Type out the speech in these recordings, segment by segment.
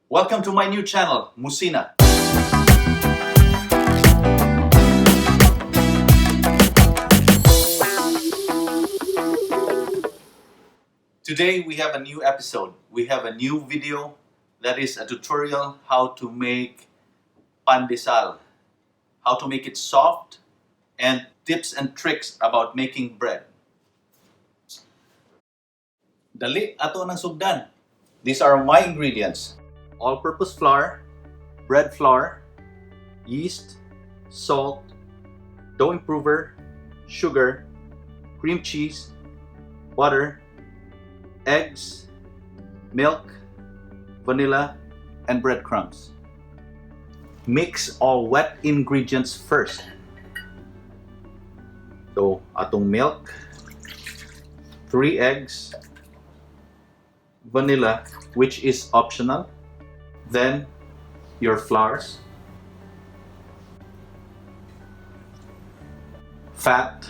Welcome to my new channel, Musina. Today we have a new episode. We have a new video that is a tutorial how to make Pandesal. How to make it soft and tips and tricks about making bread. Dali ato ng sugdan. These are my ingredients. All-purpose flour, bread flour, yeast, salt, dough improver, sugar, cream cheese, butter, eggs, milk, vanilla, and breadcrumbs. Mix all wet ingredients first. So, atong milk, 3 eggs, vanilla, which is optional, then your flours, fat,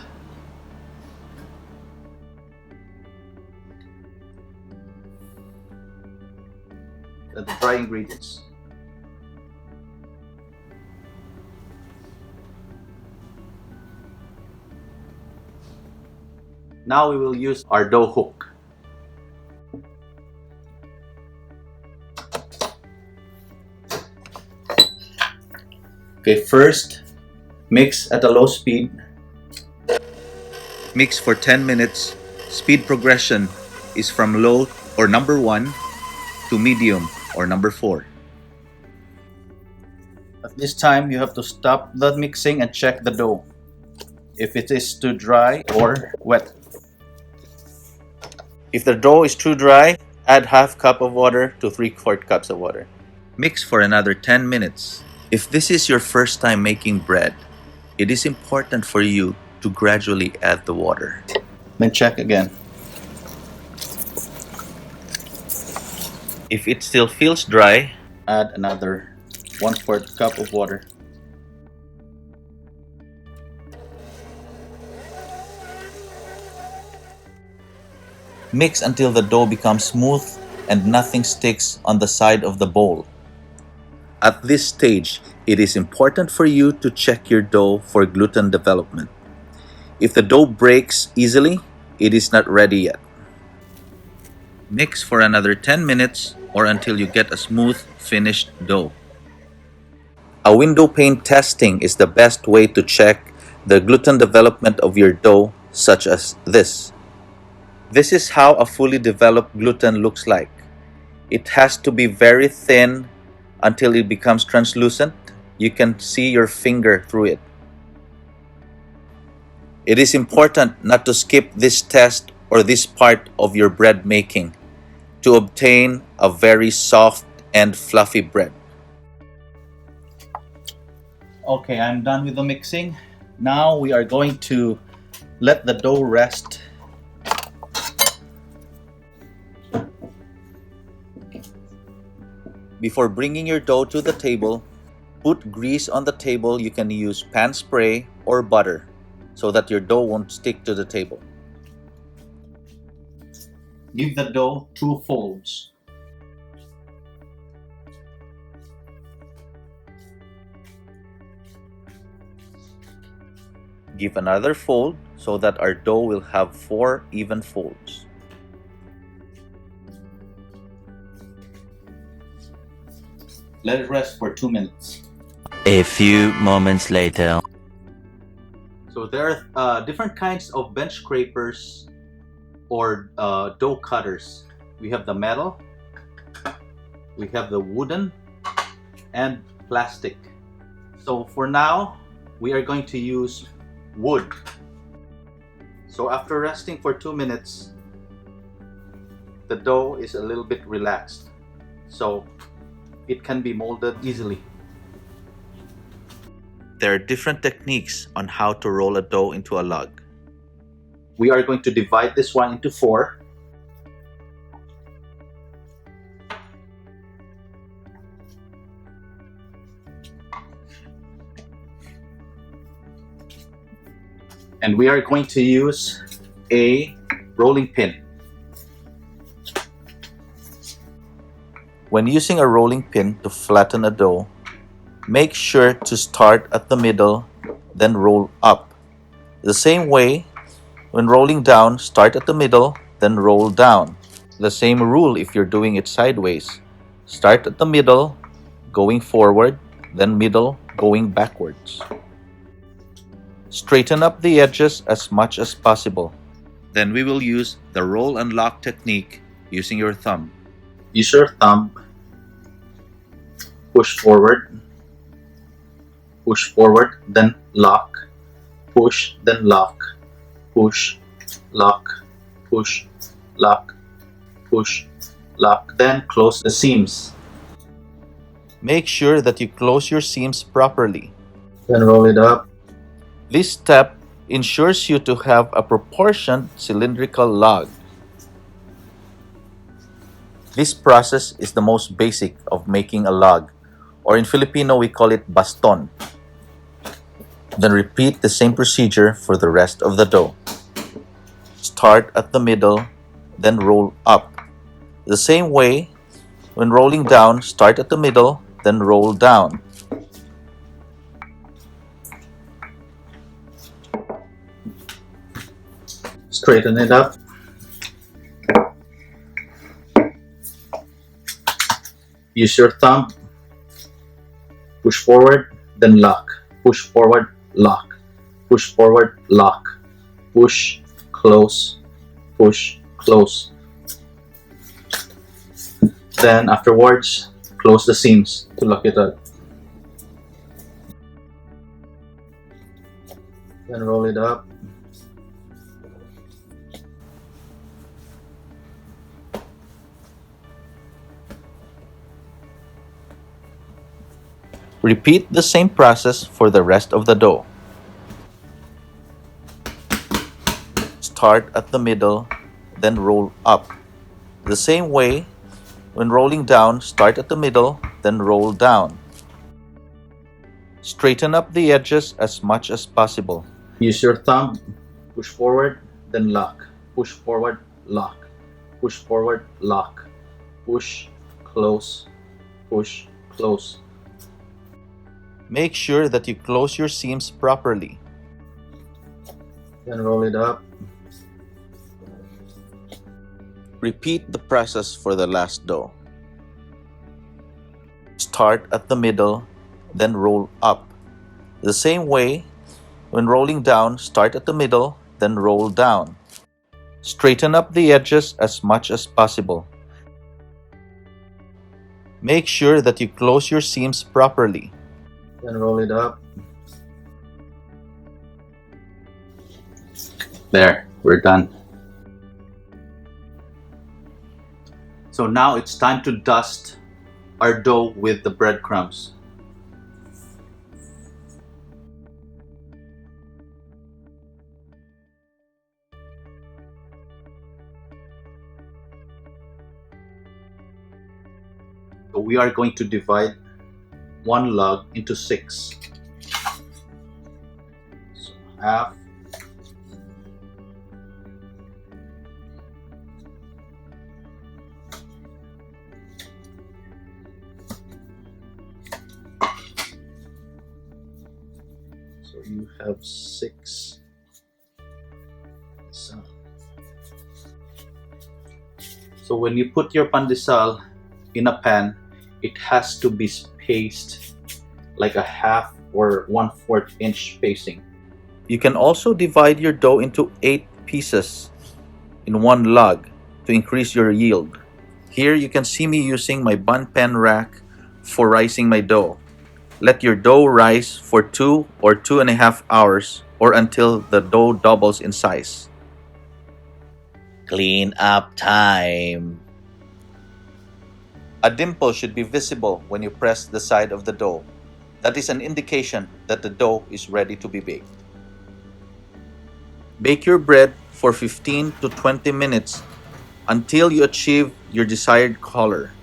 and the dry ingredients. Now we will use our dough hook. Okay, first, mix at a low speed. Mix for 10 minutes. Speed progression is from low or number 1 to medium or number 4. At this time, you have to stop the mixing and check the dough if it is too dry or wet. If the dough is too dry, add half cup of water to 3/4 cups of water. Mix for another 10 minutes. If this is your first time making bread, it is important for you to gradually add the water. Then check again. If it still feels dry, add another 1/4 cup of water. Mix until the dough becomes smooth and nothing sticks on the side of the bowl. At this stage, it is important for you to check your dough for gluten development. If the dough breaks easily, it is not ready yet. Mix for another 10 minutes or until you get a smooth, finished dough. A window pane testing is the best way to check the gluten development of your dough, such as this. This is how a fully developed gluten looks like. It has to be very thin until it becomes translucent. You can see your finger through it. It is important not to skip this test or this part of your bread making to obtain a very soft and fluffy bread. Okay, I'm done with the mixing. Now we are going to let the dough rest. Before bringing your dough to the table, put grease on the table. You can use pan spray or butter so that your dough won't stick to the table. Give the dough 2 folds. Give another fold so that our dough will have 4 even folds. Let it rest for 2 minutes. A few moments later. So there are different kinds of bench scrapers or dough cutters. We have the metal, we have the wooden, and plastic. So for now, we are going to use wood. So after resting for 2 minutes, the dough is a little bit relaxed. So it can be molded easily. There are different techniques on how to roll a dough into a log. We are going to divide this one into 4. And we are going to use a rolling pin. When using a rolling pin to flatten a dough, make sure to start at the middle, then roll up. The same way, when rolling down, start at the middle, then roll down. The same rule if you're doing it sideways. Start at the middle, going forward, then middle, going backwards. Straighten up the edges as much as possible. Then we will use the roll and lock technique using your thumb. Use your thumb, push forward, then lock, push, then lock, push, lock, push, lock, push, lock, then close the seams. Make sure that you close your seams properly. Then roll it up. This step ensures you to have a proportioned cylindrical log. This process is the most basic of making a log, or in Filipino we call it baston. Then repeat the same procedure for the rest of the dough. Start at the middle, then roll up. The same way, when rolling down, start at the middle, then roll down. Straighten it up. Use your thumb. Push forward, then lock. Push forward, lock. Push forward, lock. Push, close, push, close. Then afterwards, close the seams to lock it up. Then roll it up. Repeat the same process for the rest of the dough. Start at the middle, then roll up. The same way, when rolling down, start at the middle, then roll down. Straighten up the edges as much as possible. Use your thumb, push forward, then lock. Push forward, lock. Push forward, lock. Push, close, push, close. Make sure that you close your seams properly. Then roll it up. Repeat the process for the last dough. Start at the middle, then roll up. The same way, when rolling down, start at the middle, then roll down. Straighten up the edges as much as possible. Make sure that you close your seams properly. Then roll it up. There, we're done. So now it's time to dust our dough with the breadcrumbs. So we are going to divide one log into 6. So half. So you have 6. So when you put your pandesal in a pan, it has to be spaced like a half or 1/4 inch spacing. You can also divide your dough into 8 pieces in one log to increase your yield. Here you can see me using my bun pan rack for rising my dough. Let your dough rise for 2 or 2.5 hours or until the dough doubles in size. Clean up time. A dimple should be visible when you press the side of the dough. That is an indication that the dough is ready to be baked. Bake your bread for 15 to 20 minutes until you achieve your desired color.